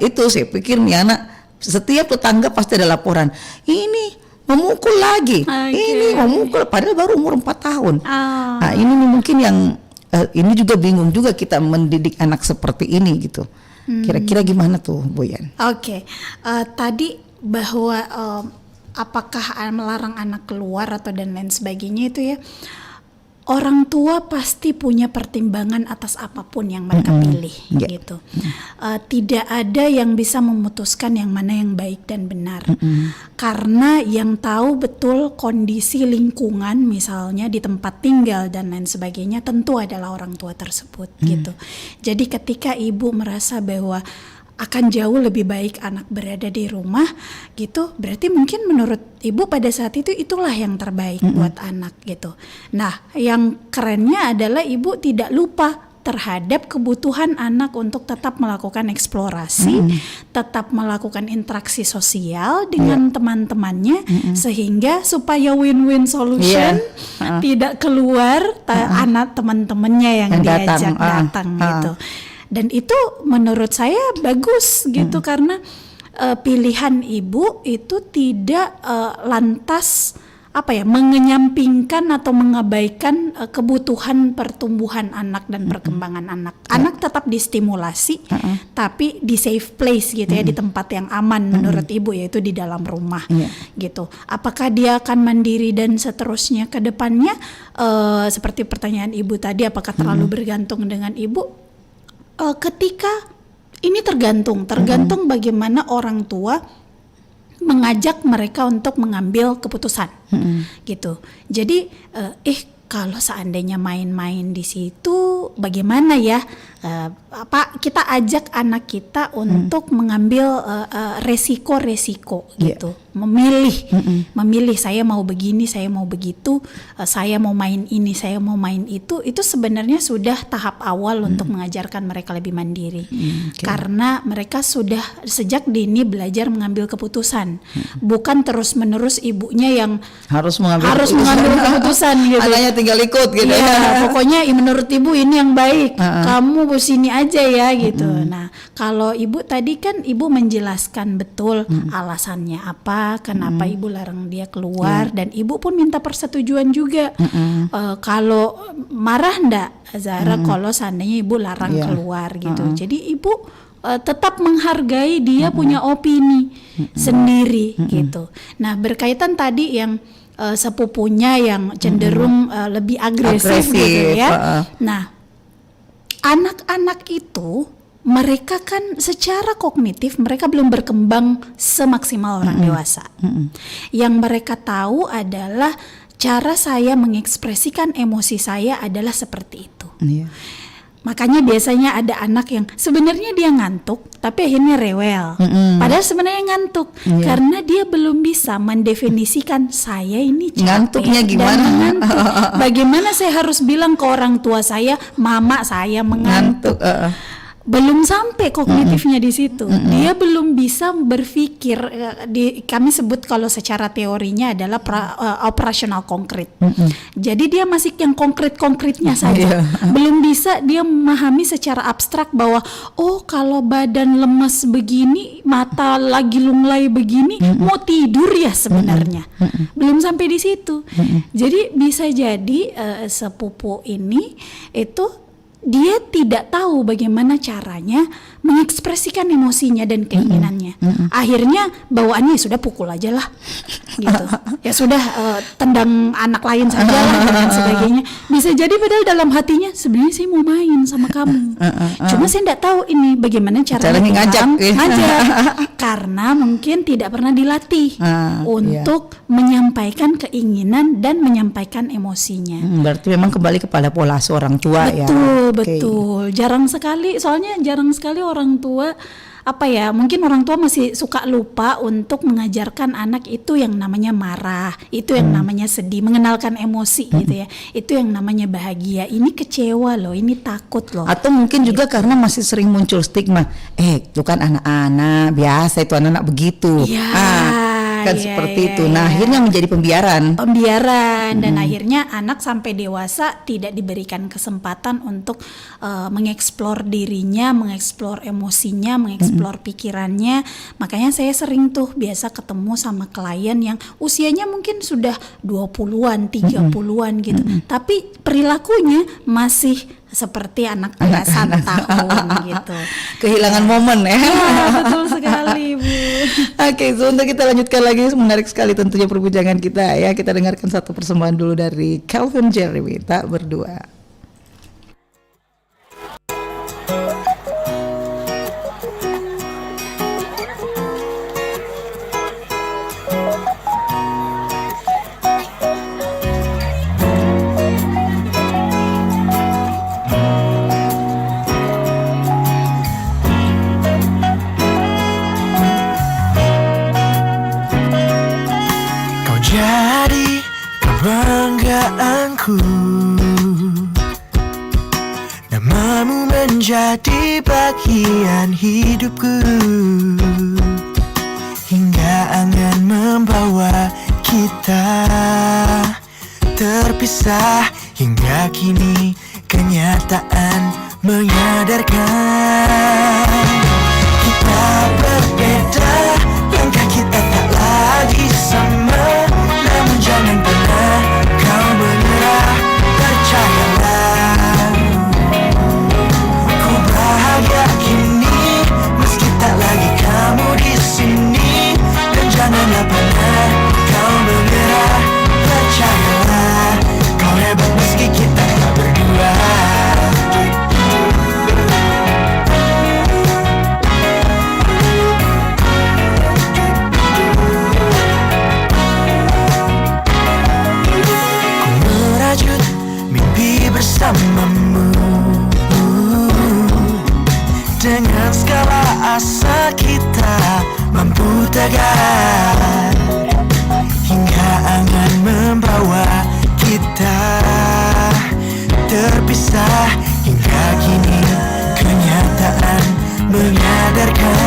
itu saya pikir nih anak, setiap tetangga pasti ada laporan, ini memukul lagi, ini memukul, padahal baru umur 4 tahun. Nah ini nih mungkin yang ini juga bingung juga kita mendidik anak seperti ini gitu. Kira-kira gimana tuh Bu Yan?
Tadi bahwa apakah melarang anak keluar atau dan lain sebagainya itu ya, orang tua pasti punya pertimbangan atas apapun yang mereka pilih, gitu. Tidak ada yang bisa memutuskan yang mana yang baik dan benar, karena yang tahu betul kondisi lingkungan, misalnya di tempat tinggal dan lain sebagainya, tentu adalah orang tua tersebut, gitu. Jadi ketika ibu merasa bahwa akan jauh lebih baik anak berada di rumah gitu, berarti mungkin menurut ibu pada saat itu itulah yang terbaik buat anak gitu. Nah, yang kerennya adalah ibu tidak lupa terhadap kebutuhan anak untuk tetap melakukan eksplorasi, tetap melakukan interaksi sosial dengan teman-temannya, sehingga supaya win-win solution, tidak keluar anak teman-temannya yang diajak datang gitu. Dan itu menurut saya bagus gitu, karena pilihan ibu itu tidak lantas mengenyampingkan atau mengabaikan kebutuhan pertumbuhan anak dan perkembangan anak. Anak tetap distimulasi, tapi di safe place gitu ya, di tempat yang aman menurut ibu, yaitu di dalam rumah gitu. Apakah dia akan mandiri dan seterusnya ke depannya? Seperti pertanyaan ibu tadi, apakah terlalu bergantung dengan ibu? Ketika ini tergantung bagaimana orang tua mengajak mereka untuk mengambil keputusan, gitu. Jadi kalau seandainya main-main di situ, bagaimana ya? Kita ajak anak kita untuk mengambil resiko-resiko gitu, memilih saya mau begini, saya mau begitu, saya mau main ini, saya mau main itu sebenarnya sudah tahap awal untuk mengajarkan mereka lebih mandiri, karena mereka sudah sejak dini belajar mengambil keputusan, bukan terus-menerus ibunya yang harus mengambil keputusan gitu.
Anaknya tinggal ikut gitu
ya. Pokoknya menurut ibu ini yang baik, kamu sini aja ya gitu. Nah, kalau ibu tadi kan ibu menjelaskan betul alasannya apa, kenapa ibu larang dia keluar, dan ibu pun minta persetujuan juga. Kalau marah ndak Zahra kalau seandainya ibu larang keluar gitu. Jadi ibu tetap menghargai dia punya opini sendiri gitu. Nah, berkaitan tadi yang sepupunya yang cenderung lebih agresif gitu ya. Nah, anak-anak itu mereka kan secara kognitif mereka belum berkembang semaksimal orang dewasa. Yang mereka tahu adalah cara saya mengekspresikan emosi saya adalah seperti itu. Makanya biasanya ada anak yang sebenarnya dia ngantuk tapi akhirnya rewel. Padahal sebenarnya ngantuk karena dia belum bisa mendefinisikan saya ini capek
ngantuknya gimana?
Dan mengantuk. Bagaimana saya harus bilang ke orang tua saya, mama saya mengantuk. Belum sampai kognitifnya di situ. Dia belum bisa berpikir, kami sebut kalau secara teorinya adalah operasional konkret. Jadi dia masih yang konkretnya saja. Belum bisa dia memahami secara abstrak bahwa kalau badan lemes begini, mata lagi lunglai begini, mau tidur ya sebenarnya. Belum sampai di situ. Jadi bisa jadi sepupu ini itu dia tidak tahu bagaimana caranya mengekspresikan emosinya dan keinginannya. Akhirnya bawaannya sudah pukul aja lah, gitu. Ya sudah tendang anak lain saja lah dan sebagainya. Bisa jadi padahal dalam hatinya sebenarnya saya mau main sama kamu. Cuma saya tidak tahu ini bagaimana caranya ngajak. Karena mungkin tidak pernah dilatih untuk menyampaikan keinginan dan menyampaikan emosinya.
Berarti memang kembali kepada pola seorang tua.
Betul. Jarang sekali orang tua mungkin orang tua masih suka lupa untuk mengajarkan anak itu yang namanya marah, itu yang namanya sedih, mengenalkan emosi gitu ya. Itu yang namanya bahagia, ini kecewa loh, ini takut loh.
Atau mungkin juga karena masih sering muncul stigma, itu kan anak-anak biasa, itu anak-anak begitu. Seperti itu. Nah, akhirnya menjadi pembiaran
dan akhirnya anak sampai dewasa tidak diberikan kesempatan untuk mengeksplor dirinya, mengeksplor emosinya, mengeksplor pikirannya. Makanya saya sering tuh biasa ketemu sama klien yang usianya mungkin sudah 20-an, 30-an gitu. Tapi perilakunya masih seperti anak belasan tahun gitu.
Kehilangan momen ya.
Ya, betul sekali Bu.
Oke, sebentar kita lanjutkan lagi. Menarik sekali tentunya perbincangan kita ya. Kita dengarkan satu persembahan dulu dari Calvin Jeremy, Tak Berdua.
Kau jadi kebanggaanku, namamu menjadi bagian hidupku, hingga angin membawa kita terpisah, hingga kini kenyataan menyadarkan kita berbeda, langkah kita tak lagi sama. Namun jangan pernah kau menyerah, percayalah. Ku bahagia kini, meski tak lagi kamu di sini. Dan janganlah pernah kau menyerah, percayalah. Kau hebat meski kita tak berdua. Bersamamu dengan segala asa kita mampu tegar, hingga angin membawa kita terpisah, hingga kini kenyataan menyadarkan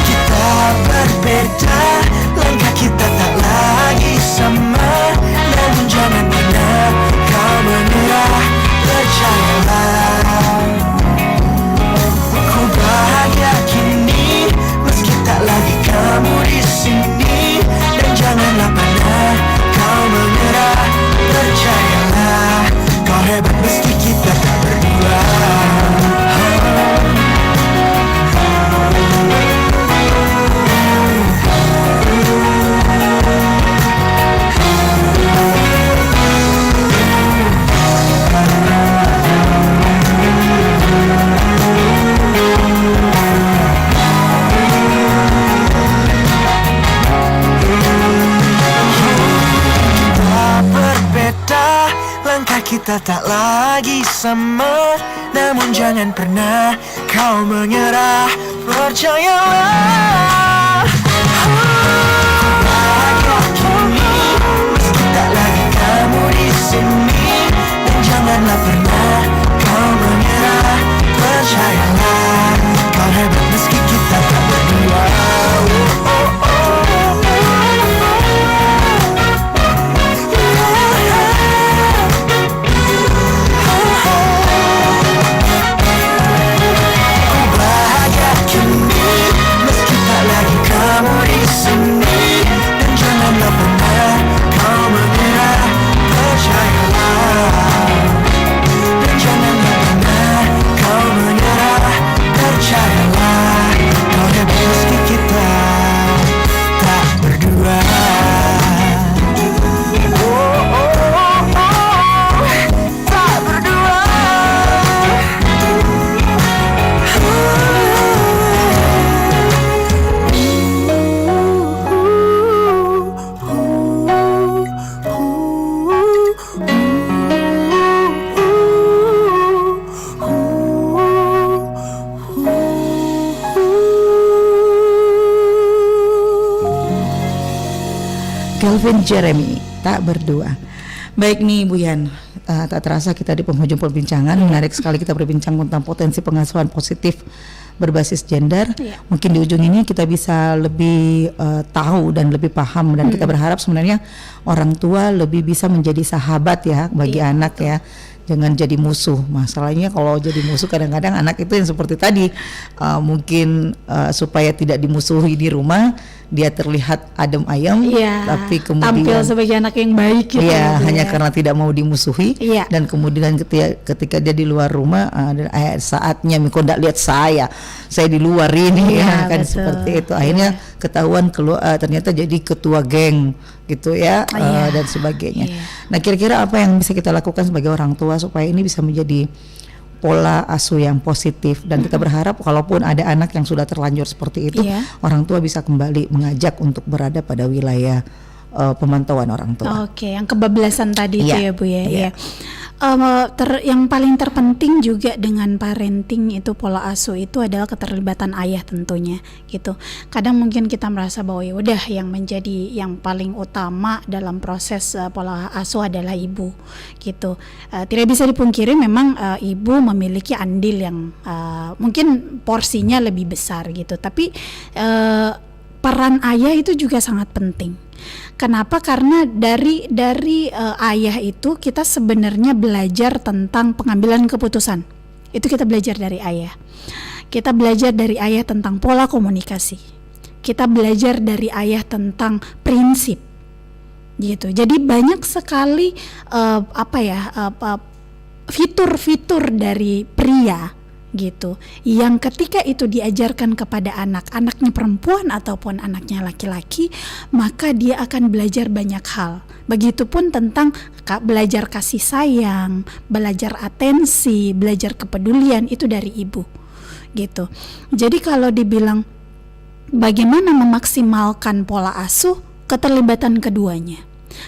kita berbeda, langkah kita tak lagi sama. Namun jangan pernah kau menyerah, percayalah. Ku bahagia kini, meski tak lagi kamu di sini. Dan janganlah pernah kau menyerah, percayalah. Kau hebat meski kita tak berdua. Kita tak lagi sama, namun jangan pernah kau menyerah, percayalah. Bahagia kini, meski tak lagi kamu di sini. Dan janganlah pernah kau menyerah, percayalah. Kau hebat meski kita tak berdua. Kamu di sini, dan janganlah pernah kau menyerah, percayalah. Dan janganlah pernah kau menyerah, percayalah. Kau hebat meski kita tak berdua. Tak berdua.
Calvin Jeremy, Tak Berdua. Baik nih Bu Yan, tak terasa kita di penghujung perbincangan. Menarik sekali kita berbincang tentang potensi pengasuhan positif berbasis gender. Mungkin di ujung ini kita bisa lebih tahu dan lebih paham, dan kita berharap sebenarnya orang tua lebih bisa menjadi sahabat ya bagi anak ya. Jangan jadi musuh. Masalahnya kalau jadi musuh kadang-kadang anak itu yang seperti tadi mungkin supaya tidak dimusuhi di rumah, dia terlihat adem ayem,
Iya,
tapi
tampil
kemudian
sebagai anak yang baik gitu.
iya,
Bu,
hanya
ya.
karena tidak mau dimusuhi.
Iya.
Dan kemudian ketika dia di luar rumah, saatnya kau tidak lihat saya di luar ini,
Iya,
ya kan,
betul.
seperti itu. Akhirnya ketahuan ternyata jadi ketua geng gitu ya,
Iya.
dan sebagainya.
Iya.
Nah, kira-kira apa yang bisa kita lakukan sebagai orang tua supaya ini bisa menjadi pola asuh yang positif, dan kita berharap kalaupun ada anak yang sudah terlanjur seperti itu,
Iya.
orang tua bisa kembali mengajak untuk berada pada wilayah pemantauan orang tua.
Oke, yang kebablasan tadi itu
Iya,
ya Bu ya.
iya.
Iya. Yang paling terpenting juga dengan parenting itu pola asuh itu adalah keterlibatan ayah tentunya gitu. Kadang mungkin kita merasa bahwa ya udah yang menjadi yang paling utama dalam proses pola asuh adalah ibu gitu. Tidak bisa dipungkiri memang ibu memiliki andil yang mungkin porsinya lebih besar gitu. Tapi peran ayah itu juga sangat penting. Kenapa? Karena dari ayah itu kita sebenarnya belajar tentang pengambilan keputusan. Itu kita belajar dari ayah. Kita belajar dari ayah tentang pola komunikasi. Kita belajar dari ayah tentang prinsip. Gitu. Jadi banyak sekali fitur-fitur dari pria gitu, yang ketika itu diajarkan kepada anaknya perempuan ataupun anaknya laki-laki, maka dia akan belajar banyak hal. Begitupun tentang belajar kasih sayang, belajar atensi, belajar kepedulian, itu dari ibu gitu. Jadi kalau dibilang bagaimana memaksimalkan pola asuh, keterlibatan keduanya,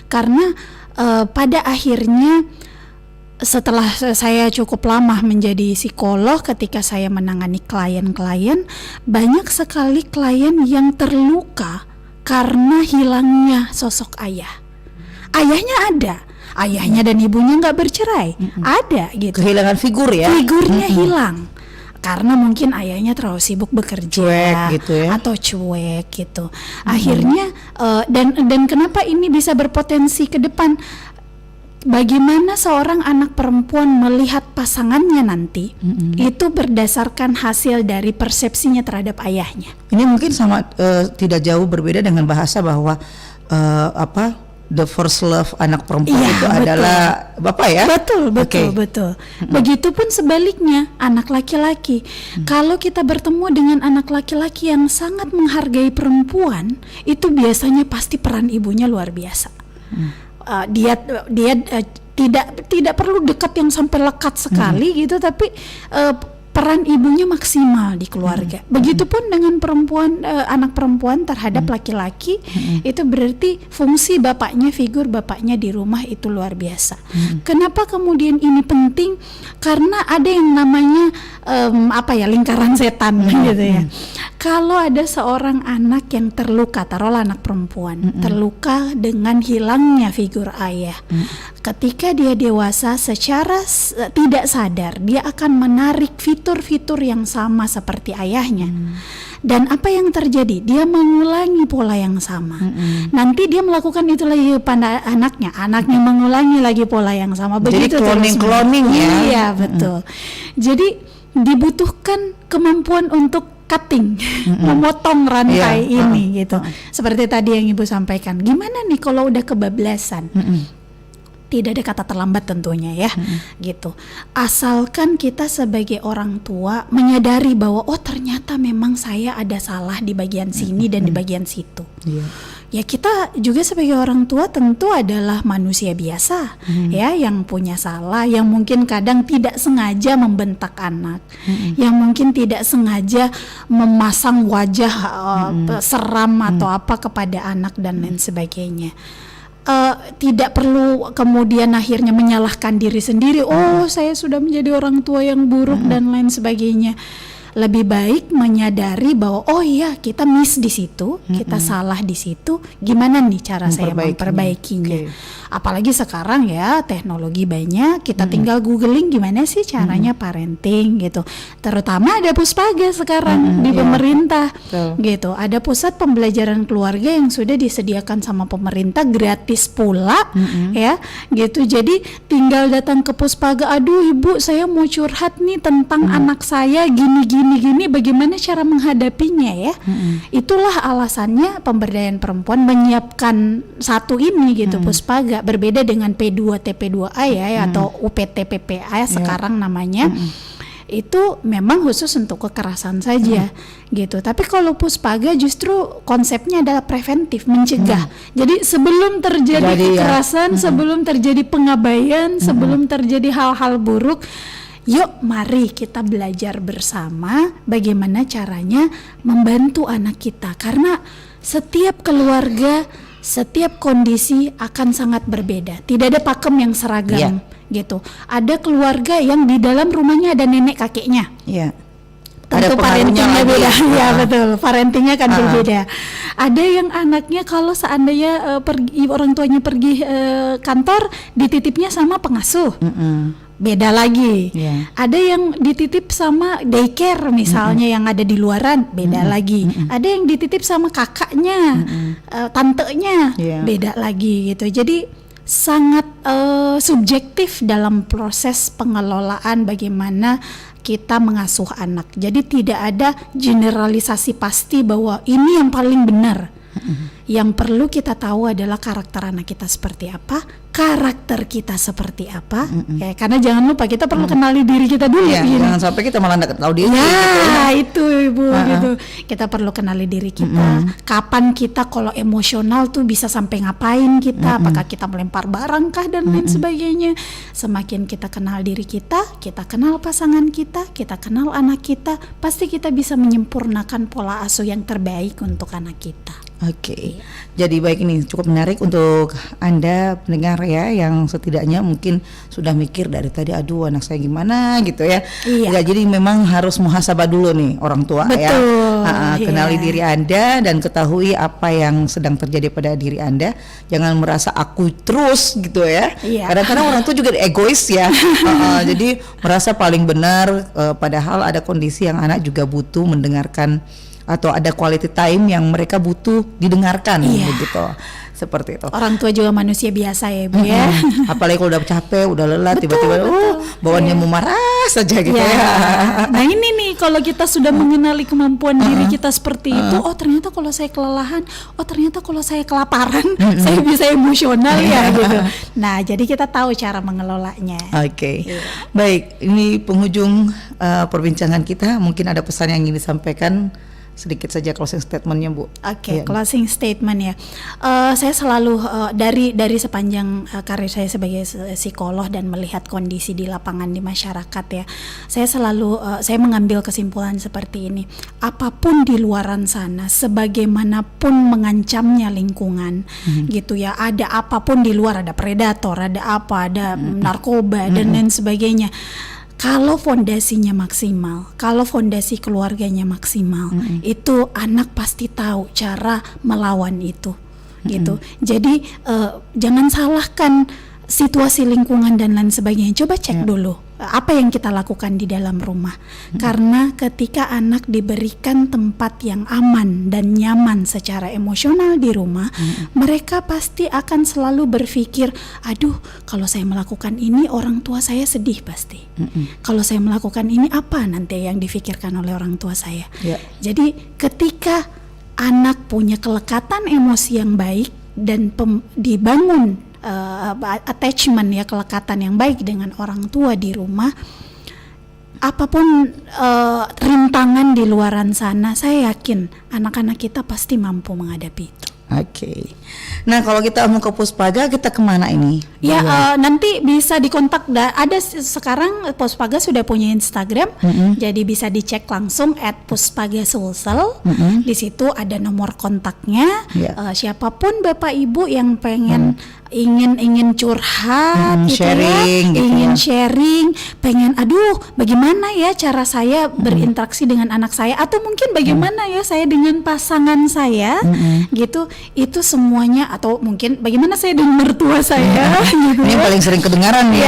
karena pada akhirnya setelah saya cukup lama menjadi psikolog, ketika saya menangani klien-klien, banyak sekali klien yang terluka karena hilangnya sosok ayah. Ayahnya ada, ayahnya dan ibunya nggak bercerai, ada gitu.
Kehilangan figur ya.
Figurnya hilang karena mungkin ayahnya terlalu sibuk bekerja,
Cuek gitu ya.
atau cuek gitu. Akhirnya dan kenapa ini bisa berpotensi ke depan? Bagaimana seorang anak perempuan melihat pasangannya nanti, itu berdasarkan hasil dari persepsinya terhadap ayahnya.
Ini mungkin sama tidak jauh berbeda dengan bahasa bahwa the first love anak perempuan
Iya,
itu
betul.
adalah bapak ya.
Betul.
Oke.
Begitupun sebaliknya anak laki-laki. Kalau kita bertemu dengan anak laki-laki yang sangat menghargai perempuan, itu biasanya pasti peran ibunya luar biasa. Dia tidak perlu dekat yang sampai lekat sekali gitu, tapi peran ibunya maksimal di keluarga. Begitupun dengan anak perempuan terhadap laki-laki, itu berarti fungsi bapaknya, figur bapaknya di rumah itu luar biasa. Kenapa kemudian ini penting? Karena ada yang namanya lingkaran setan gitu ya. Kalau ada seorang anak yang terluka, taruhlah anak perempuan, terluka dengan hilangnya figur ayah. Ketika dia dewasa, secara tidak sadar dia akan menarik fitur-fitur yang sama seperti ayahnya. Dan apa yang terjadi? Dia mengulangi pola yang sama. Nanti dia melakukan itu lagi pada anaknya mengulangi lagi pola yang sama.
Jadi
Begitu
cloning ya.
Iya, betul. Jadi dibutuhkan kemampuan untuk cutting, memotong rantai ini gitu. Seperti tadi yang Ibu sampaikan. Gimana nih kalau udah kebablasan? Tidak ada kata terlambat tentunya ya, gitu. Asalkan kita sebagai orang tua menyadari bahwa ternyata memang saya ada salah di bagian sini dan di bagian situ. Ya kita juga sebagai orang tua tentu adalah manusia biasa ya, yang punya salah, yang mungkin kadang tidak sengaja membentak anak, yang mungkin tidak sengaja memasang wajah seram atau apa kepada anak dan lain sebagainya. Tidak perlu kemudian akhirnya menyalahkan diri sendiri. Saya sudah menjadi orang tua yang buruk dan lain sebagainya. Lebih baik menyadari bahwa kita miss di situ, kita salah di situ. Gimana nih cara saya memperbaikinya? Apalagi sekarang ya teknologi banyak, kita tinggal googling gimana sih caranya parenting gitu. Terutama ada Puspaga sekarang di pemerintah gitu. Ada pusat pembelajaran keluarga yang sudah disediakan sama pemerintah gratis pula ya gitu. Jadi tinggal datang ke Puspaga, aduh ibu saya mau curhat nih tentang anak saya gini-gini. gini-gini, bagaimana cara menghadapinya ya. Itulah alasannya pemberdayaan perempuan menyiapkan satu ini gitu, Puspaga, berbeda dengan P2 TP2A ya, atau UPT PPA sekarang namanya. Itu memang khusus untuk kekerasan saja gitu. Tapi kalau Puspaga justru konsepnya adalah preventif, mencegah. Jadi sebelum terjadi kekerasan, sebelum terjadi pengabaian, sebelum terjadi hal-hal buruk, yuk mari kita belajar bersama bagaimana caranya membantu anak kita. Karena setiap keluarga, setiap kondisi akan sangat berbeda. Tidak ada pakem yang seragam. Gitu. Ada keluarga yang di dalam rumahnya ada nenek kakeknya.
Iya.
Tentu parentingnya beda. Ya betul, parentingnya kan berbeda. Ada yang anaknya kalau seandainya orang tuanya pergi kantor, dititipnya sama pengasuh. Beda lagi. Ada yang dititip sama daycare misalnya yang ada di luaran, beda lagi. Ada yang dititip sama kakaknya, tantenya, beda lagi gitu. Jadi sangat subjektif dalam proses pengelolaan bagaimana kita mengasuh anak. Jadi tidak ada generalisasi pasti bahwa ini yang paling benar. Yang perlu kita tahu adalah karakter anak kita seperti apa, karakter kita seperti apa. Ya, karena jangan lupa kita perlu kenali diri kita dulu.
Jangan sampai kita malah nggak tahu diri.
Itu Ibu gitu. Kita perlu kenali diri kita. Kapan kita kalau emosional tuh bisa sampai ngapain kita? Apakah kita melempar barang kah dan lain sebagainya. Semakin kita kenal diri kita kenal pasangan kita kenal anak kita, pasti kita bisa menyempurnakan pola asuh yang terbaik untuk anak kita.
Oke. Jadi baik, ini cukup menarik untuk Anda pendengar ya, yang setidaknya mungkin sudah mikir dari tadi, aduh anak saya gimana gitu ya. Ya, jadi memang harus muhasabah dulu nih orang tua.
Betul,
ya. Kenali diri Anda dan ketahui apa yang sedang terjadi pada diri Anda. Jangan merasa aku terus gitu ya. Kadang-kadang orang tua juga egois ya. Jadi merasa paling benar, padahal ada kondisi yang anak juga butuh mendengarkan, atau ada quality time yang mereka butuh didengarkan begitu. Seperti itu.
Orang tua juga manusia biasa ya Bu ya.
Apalagi kalau udah capek, udah lelah, tiba-tiba bawaannya mau marah saja gitu ya.
Nah ini nih, kalau kita sudah mengenali kemampuan diri kita seperti itu, oh ternyata kalau saya kelelahan, oh ternyata kalau saya kelaparan, saya bisa emosional ya gitu. Nah jadi kita tahu cara mengelolanya.
Oke. Baik, ini penghujung perbincangan kita, mungkin ada pesan yang ingin disampaikan sedikit saja closing statementnya Bu.
Closing statement ya. Saya selalu dari sepanjang karir saya sebagai psikolog dan melihat kondisi di lapangan di masyarakat ya, saya selalu saya mengambil kesimpulan seperti ini. Apapun di luaran sana, sebagaimanapun mengancamnya lingkungan, gitu ya. Ada apapun di luar, ada predator, ada narkoba dan lain sebagainya. Kalau fondasinya maksimal, kalau fondasi keluarganya maksimal, itu anak pasti tahu cara melawan itu, gitu. Jadi jangan salahkan situasi lingkungan dan lain sebagainya. Coba cek dulu apa yang kita lakukan di dalam rumah. Karena ketika anak diberikan tempat yang aman dan nyaman secara emosional di rumah, mereka pasti akan selalu berpikir, aduh kalau saya melakukan ini orang tua saya sedih pasti. Kalau saya melakukan ini apa nanti yang difikirkan oleh orang tua saya. Jadi ketika anak punya kelekatan emosi yang baik dan dibangun attachment ya, kelekatan yang baik dengan orang tua di rumah, apapun rintangan di luaran sana, saya yakin anak-anak kita pasti mampu menghadapi itu.
Nah kalau kita mau ke Puspaga, kita kemana ini?
Nanti bisa dikontak. Ada sekarang Puspaga sudah punya Instagram, jadi bisa dicek langsung @puspaga_sulsel. Di situ ada nomor kontaknya. Siapapun Bapak Ibu yang pengen ingin curhat, gitu
sharing,
ya, ingin sharing, pengen aduh bagaimana ya cara saya berinteraksi dengan anak saya, atau mungkin bagaimana ya saya dengan pasangan saya, gitu. Itu semuanya, atau mungkin bagaimana saya dengan mertua saya. Gitu.
Ini paling sering kedengaran nih.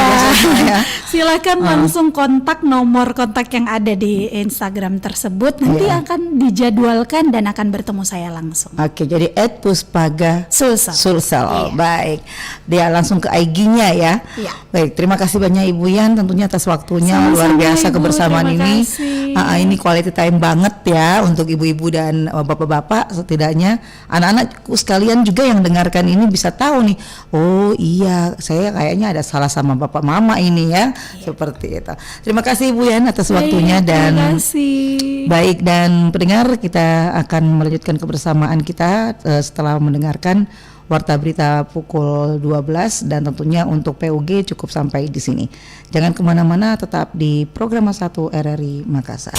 Silakan langsung kontak nomor kontak yang ada di Instagram tersebut. Nanti akan dijadwalkan dan akan bertemu saya langsung.
Jadi @puspaga_sulsel. Baik. Dia langsung ke IG-nya ya. Baik, terima kasih banyak Ibu Yan tentunya atas waktunya. Luar biasa kebersamaan ini. Ini quality time banget ya untuk ibu-ibu dan bapak-bapak, setidaknya anak-anakku sekalian juga yang dengarkan ini bisa tahu nih, oh iya saya kayaknya ada salah sama bapak mama ini ya, seperti itu. Terima kasih Ibu Yan atas waktunya dan
terima kasih.
baik, dan pendengar, kita akan melanjutkan kebersamaan kita setelah mendengarkan Warta Berita pukul 12, dan tentunya untuk PUG cukup sampai di sini. Jangan kemana-mana, tetap di Program 1 RRI Makassar.